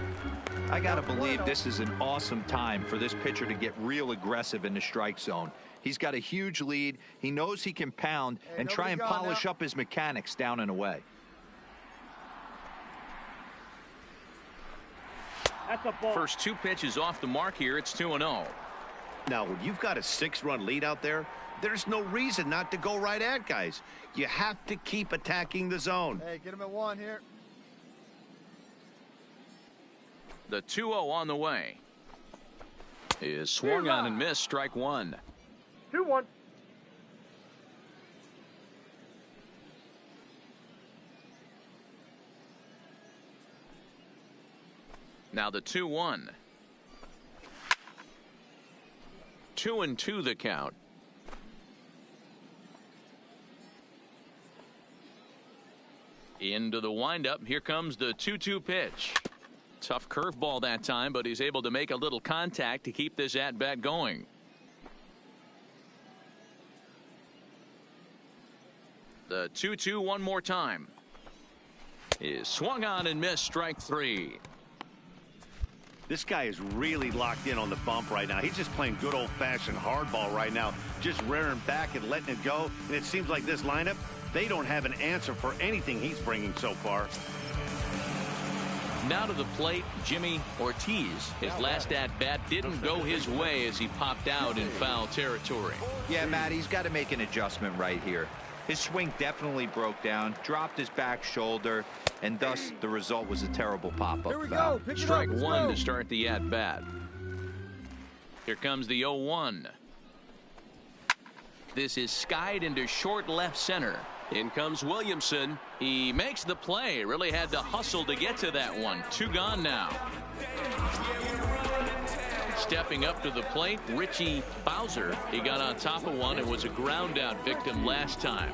B: I gotta believe this is an awesome time for this pitcher to get real aggressive in the strike zone. He's got a huge lead. He knows he can pound and try and polish up his mechanics down and away.
L: That's a ball.
A: First 2 pitches off the mark here. It's 2-0.
D: Now, when you've got a 6-run lead out there, there's no reason not to go right at guys. You have to keep attacking the zone.
C: Hey, get him at 1 here.
A: The 2-0 on the way. Is swung on and missed. Strike 1.
L: 2-1.
A: Now the 2-1. 2-2 the count. Into the windup. Here comes the 2-2 pitch. Tough curveball that time, but he's able to make a little contact to keep this at-bat going. The 2-2 one more time. Is swung on and missed. Strike 3.
D: This guy is really locked in on the bump right now. He's just playing good old-fashioned hardball right now, just rearing back and letting it go. And it seems like this lineup, they don't have an answer for anything he's bringing so far.
A: Now to the plate, Jimmy Ortiz. His last at-bat didn't go his way as he popped out in foul territory.
B: Yeah, Matt, he's got to make an adjustment right here. His swing definitely broke down, dropped his back shoulder, and thus the result was a terrible pop-up foul.
C: Here we go. Pick it
A: Strike
C: up. Let's
A: 1
C: go.
A: to start the at-bat. Here comes the 0-1. This is skied into short left center. In comes Williamson. He makes the play. Really had to hustle to get to that one. 2 gone now. Stepping up to the plate, Richie Bowser. He got on top of one and was a ground out victim last time.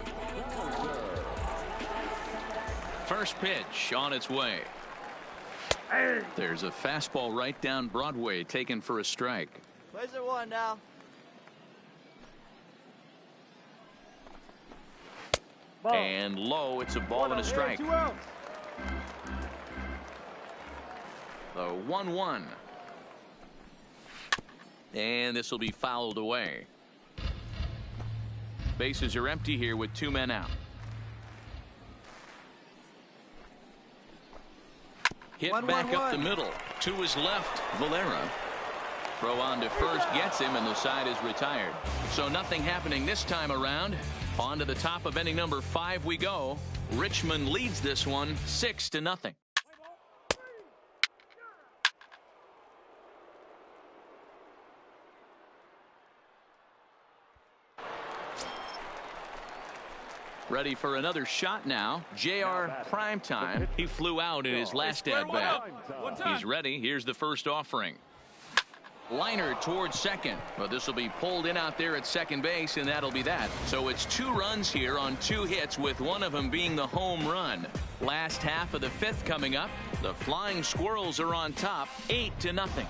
A: First pitch on its way. There's a fastball right down Broadway taken for a strike.
L: Where's the 1 now?
A: And low, it's a ball and a strike.
L: 2 outs.
A: The 1-1. And this will be fouled away. Bases are empty here with 2 men out. Hit back up the middle. To his left, Valera. Throw on to first gets him, and the side is retired. So nothing happening this time around. On to the top of inning number 5 we go. Richmond leads this one 6-0. Ready for another shot now. JR Primetime. He flew out in his last at-bat. He's ready. Here's the first offering. Liner towards second, but this will be pulled in out there at second base, and that'll be that. So it's 2 runs here on 2 hits, with one of them being the home run. Last half of the 5th coming up. The Flying Squirrels are on top, 8-0.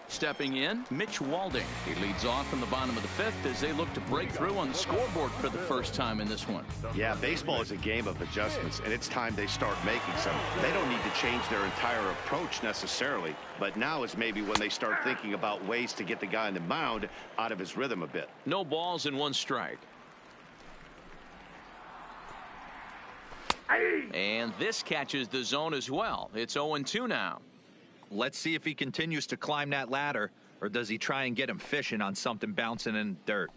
A: Stepping in, Mitch Walding. He leads off in the bottom of the 5th as they look to break through on the scoreboard for the first time in this one.
D: Yeah, baseball is a game of adjustments, and it's time they start making some. They don't need to change their entire approach necessarily, but now is maybe when they start thinking about ways to get the guy on the mound out of his rhythm a bit.
A: No balls and 1 strike. And this catches the zone as well. It's 0-2 now.
B: Let's see if he continues to climb that ladder, or does he try and get him fishing on something bouncing in the dirt.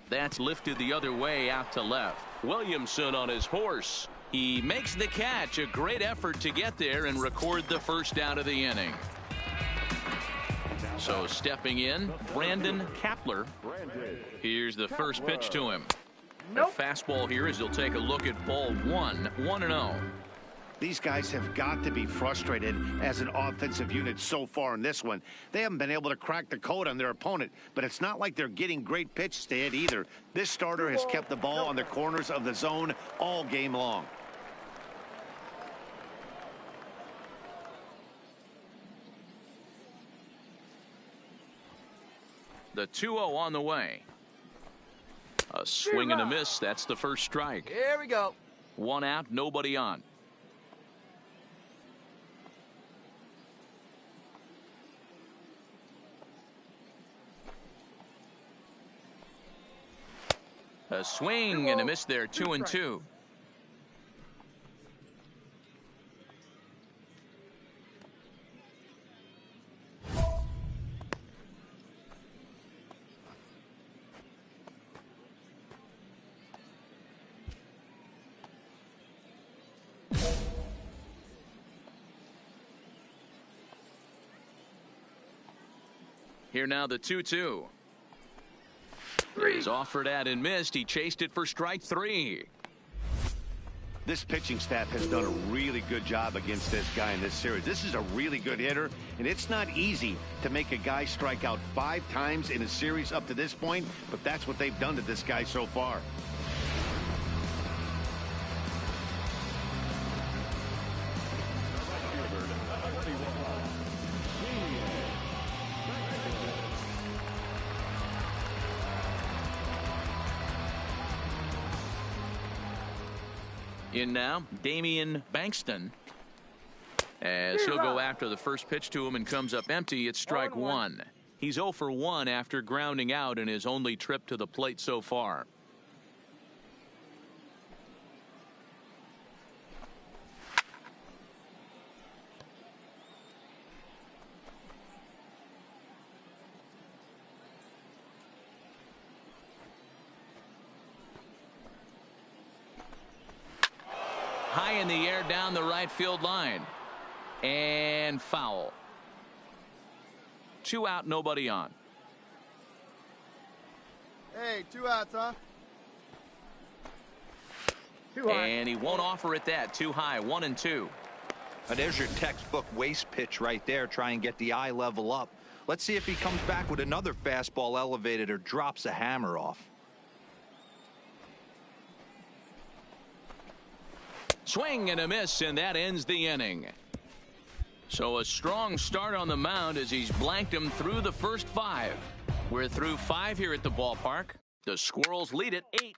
A: That's lifted the other way out to left. Williamson on his horse. He makes the catch. A great effort to get there and record the first out of the inning. So stepping in, Brandon Kapler. Here's the first pitch to him. A fastball here as he'll take a look at ball 1, 1-0.
D: These guys have got to be frustrated as an offensive unit so far in this one. They haven't been able to crack the code on their opponent, but it's not like they're getting great pitches to hit either. This starter has kept the ball on the corners of the zone all game long.
A: The 2-0 on the way. A swing and a miss. That's the first strike.
L: Here we go.
A: 1 out, nobody on. A swing and a miss there, 2-2. Here now the 2-2. He's offered at and missed. He chased it for strike 3.
D: This pitching staff has done a really good job against this guy in this series. This is a really good hitter, and it's not easy to make a guy strike out 5 times in a series up to this point, but that's what they've done to this guy so far.
A: In now, Damian Bankston. As he'll go after the first pitch to him and comes up empty, it's strike 1. He's 0 for 1 after grounding out in his only trip to the plate so far. High in the air down the right field line. And foul. 2 out, nobody on.
C: Hey, 2 outs, huh?
A: And he won't offer it that. Too high, 1-2.
B: Now there's your textbook waste pitch right there. Try and get the eye level up. Let's see if he comes back with another fastball elevated or drops a hammer off.
A: Swing and a miss, and that ends the inning. So a strong start on the mound as he's blanked him through the first 5. We're through 5 here at the ballpark. The Squirrels lead it 8.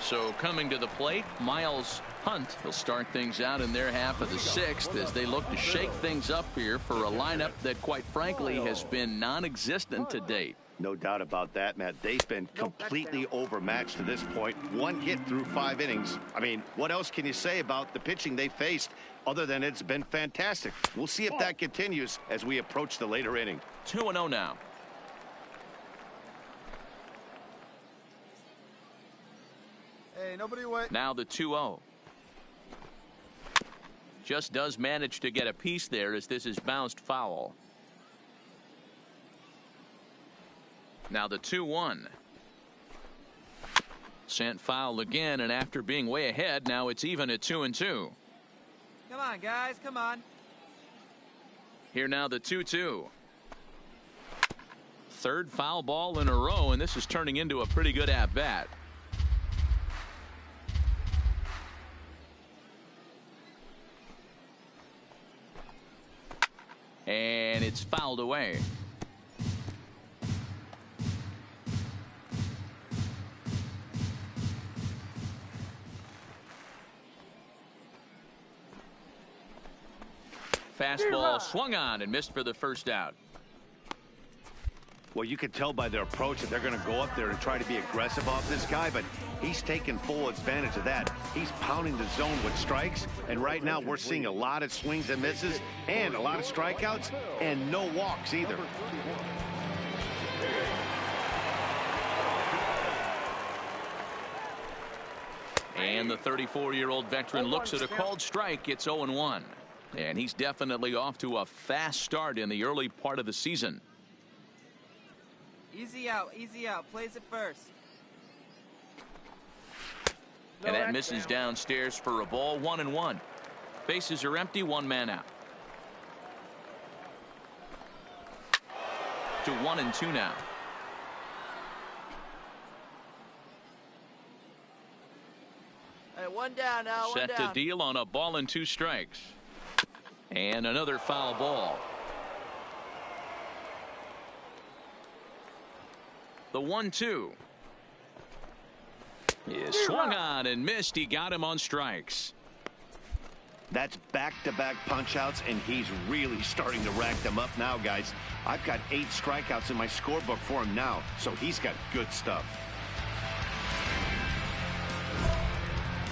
A: So coming to the plate, Miles Hunt. He'll start things out in their half of the 6th as they look to shake things up here for a lineup that, quite frankly, has been non-existent to date.
D: No doubt about that, Matt. They've been completely overmatched to this point. 1 hit through 5 innings. I mean, what else can you say about the pitching they faced other than it's been fantastic? We'll see if that continues as we approach the later inning.
A: 2-0 now.
C: Hey, nobody wait.
A: Now the 2-0. Just does manage to get a piece there as this is bounced foul. Now the 2-1. Sent foul again, and after being way ahead, now it's even at 2-2.
L: Come on, guys, come on.
A: Here now the 2-2. Third foul ball in a row, and this is turning into a pretty good at-bat. And it's fouled away. Fastball swung on and missed for the first out.
D: Well, you can tell by their approach that they're going to go up there and try to be aggressive off this guy, but he's taking full advantage of that. He's pounding the zone with strikes, and right now we're seeing a lot of swings and misses and a lot of strikeouts and no walks either.
A: And the 34-year-old veteran looks at a called strike. It's 0-1. And he's definitely off to a fast start in the early part of the season.
L: Easy out, plays it first.
A: And that misses downstairs for a ball. 1-1. Bases are empty, 1 man out. To 1-2 now.
L: Hey, 1 down now, 1
A: Set
L: down.
A: to deal on a ball and 2 strikes. And another foul ball. The 1-2 is swung on and missed. He got him on strikes.
D: That's back-to-back punch-outs, and he's really starting to rack them up now, guys. I've got 8 strikeouts in my scorebook for him now, so he's got good stuff.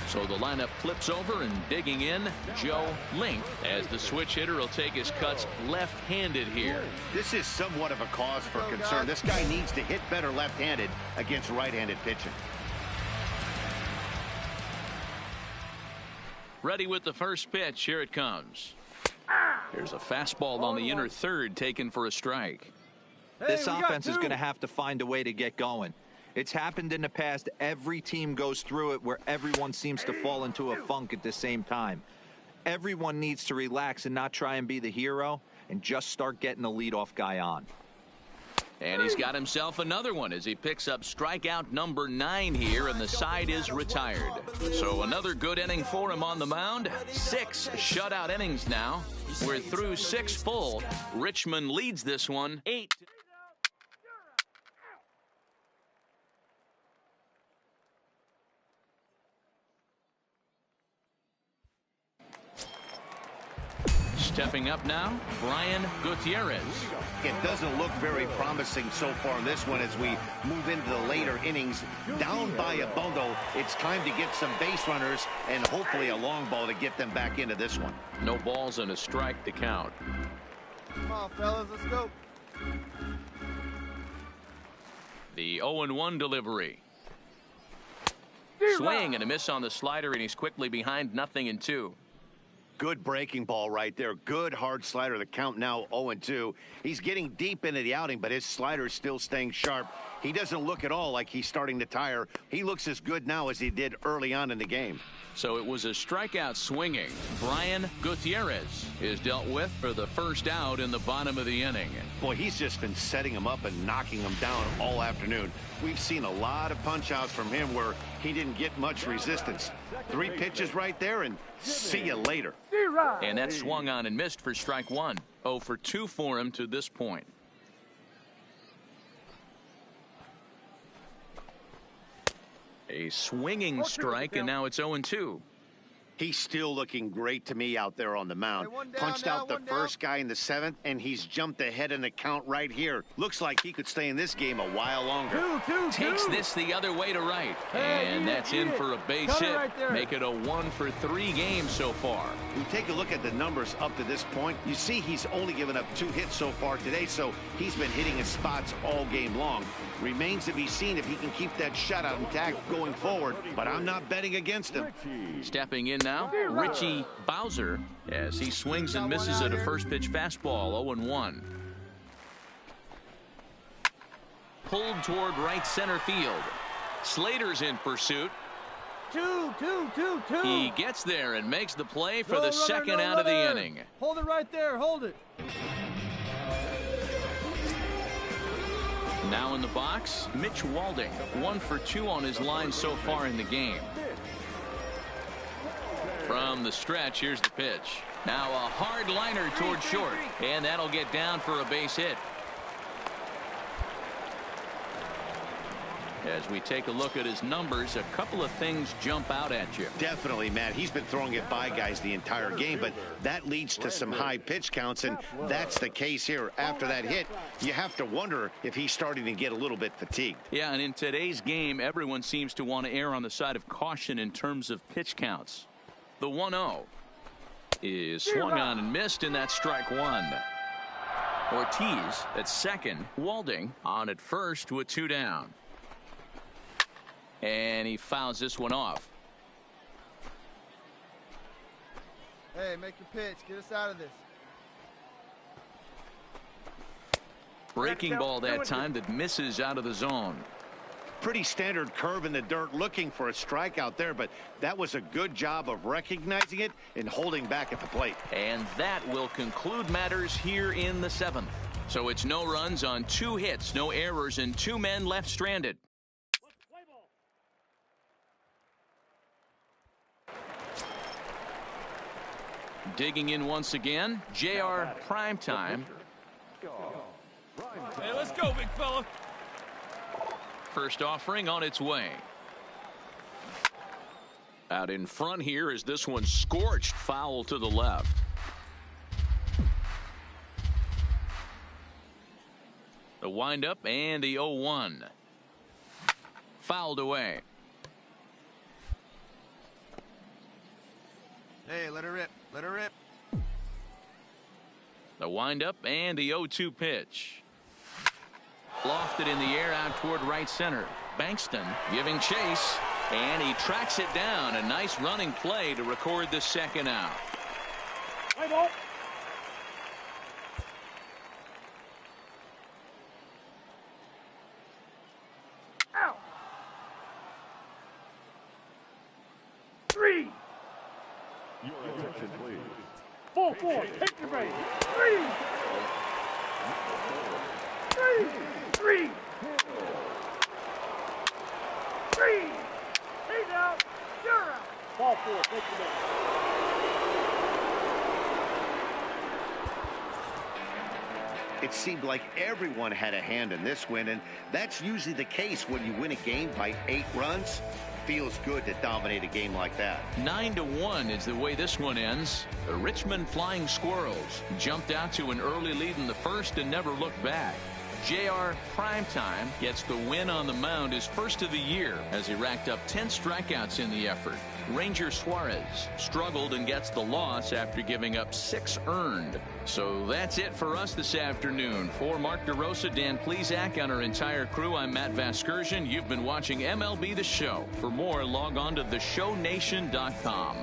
A: So the lineup flips over, and digging in, Joe Link, as the switch hitter will take his cuts left-handed here.
D: This is somewhat of a cause for concern. This guy needs to hit better left-handed against right-handed pitching.
A: Ready with the first pitch. Here it comes. Here's a fastball on the inner third, taken for a strike.
B: This offense is going to have to find a way to get going. It's happened in the past. Every team goes through it where everyone seems to fall into a funk at the same time. Everyone needs to relax and not try and be the hero and just start getting the leadoff guy on.
A: And he's got himself another one as he picks up strikeout number 9 here, and the side is retired. So another good inning for him on the mound. 6 shutout innings now. We're through 6 full. Richmond leads this one 8. Stepping up now, Brian Gutierrez.
D: It doesn't look very promising so far in this one as we move into the later innings. Down by a bundle, it's time to get some base runners and hopefully a long ball to get them back into this one.
A: No balls and a strike to count.
C: Come on, fellas, let's go.
A: The 0-1 delivery. Swing and a miss on the slider, and he's quickly behind 0-2.
D: Good breaking ball right there. Good hard slider. The count now 0-2. He's getting deep into the outing, but his slider is still staying sharp. He doesn't look at all like he's starting to tire. He looks as good now as he did early on in the game.
A: So it was a strikeout swinging. Brian Gutierrez is dealt with for the first out in the bottom of the inning.
D: Boy, he's just been setting him up and knocking him down all afternoon. We've seen a lot of punch-outs from him where he didn't get much resistance. 3 pitches right there, and see you later.
A: And that swung on and missed for strike 1. 0 for 2 for him to this point. A swinging strike, and now it's 0-2.
D: He's still looking great to me out there on the mound. Punched out the first guy in the 7th, and he's jumped ahead in the count right here. Looks like he could stay in this game a while longer.
A: Takes this the other way to right. And that's in for a base hit. Make it a 1 for 3 game so far.
D: We take a look at the numbers up to this point. You see he's only given up 2 hits so far today, so he's been hitting his spots all game long. Remains to be seen if he can keep that shutout intact going forward, but I'm not betting against him.
A: Stepping in now, Richie Bowser, as he swings and misses at a first pitch fastball. 0-1. Pulled toward right center field. Slater's in pursuit.
C: Two.
A: He gets there and makes the play for the second out of the inning.
C: Hold it right there. Hold it.
A: Now in the box, Mitch Walding. 1 for 2 on his line so far in the game. From the stretch, here's the pitch. Now a hard liner toward short, and that'll get down for a base hit. As we take a look at his numbers, a couple of things jump out at you.
D: Definitely, Matt. He's been throwing it by guys the entire game, but that leads to some high pitch counts, and that's the case here. After that hit, you have to wonder if he's starting to get a little bit fatigued.
A: Yeah, and in today's game, everyone seems to want to err on the side of caution in terms of pitch counts. The 1-0 is swung on and missed, and that's strike 1. Ortiz at second, Walding on at first with 2 down. And he fouls this one off.
C: Hey, make your pitch. Get us out of this.
A: Breaking ball that time that misses out of the zone.
D: Pretty standard curve in the dirt, looking for a strikeout there, but that was a good job of recognizing it and holding back at the plate.
A: And that will conclude matters here in the 7th. So it's no runs on 2 hits, no errors, and 2 men left stranded. Digging in once again, J.R. Primetime.
L: Hey, let's go, big fella.
A: First offering on its way. Out in front here is this one scorched foul to the left. The windup and the 0-1. Fouled away.
C: Hey, let her rip. Let her rip.
A: The windup and the 0-2 pitch. Lofted in the air out toward right center. Bankston giving chase, and he tracks it down. A nice running play to record the second out.
M: Hey, ball. Out. 3.
F: Your attention, please.
M: 4. Take your break. 3. 3. 3. He's out. You're out. Ball 4. Take your break.
D: It seemed like everyone had a hand in this win, and that's usually the case when you win a game by 8 runs. Feels good to dominate a game like that.
A: 9-1 is the way this one ends. The Richmond Flying Squirrels jumped out to an early lead in the first and never looked back. J.R. Primetime gets the win on the mound, his first of the year, as he racked up 10 strikeouts in the effort. Ranger Suarez struggled and gets the loss after giving up 6 earned. So that's it for us this afternoon. For Mark DeRosa, Dan Plesac, and our entire crew, I'm Matt Vasgersian. You've been watching MLB The Show. For more, log on to theshownation.com.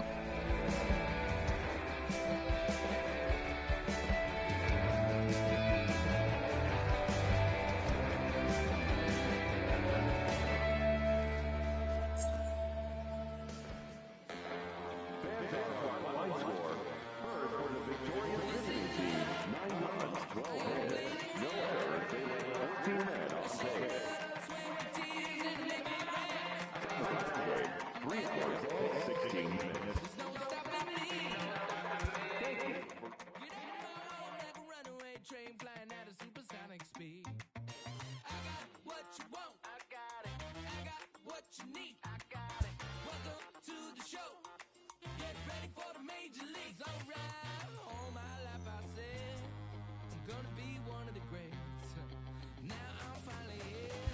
H: Gonna be one of the greats. Now I'm finally here.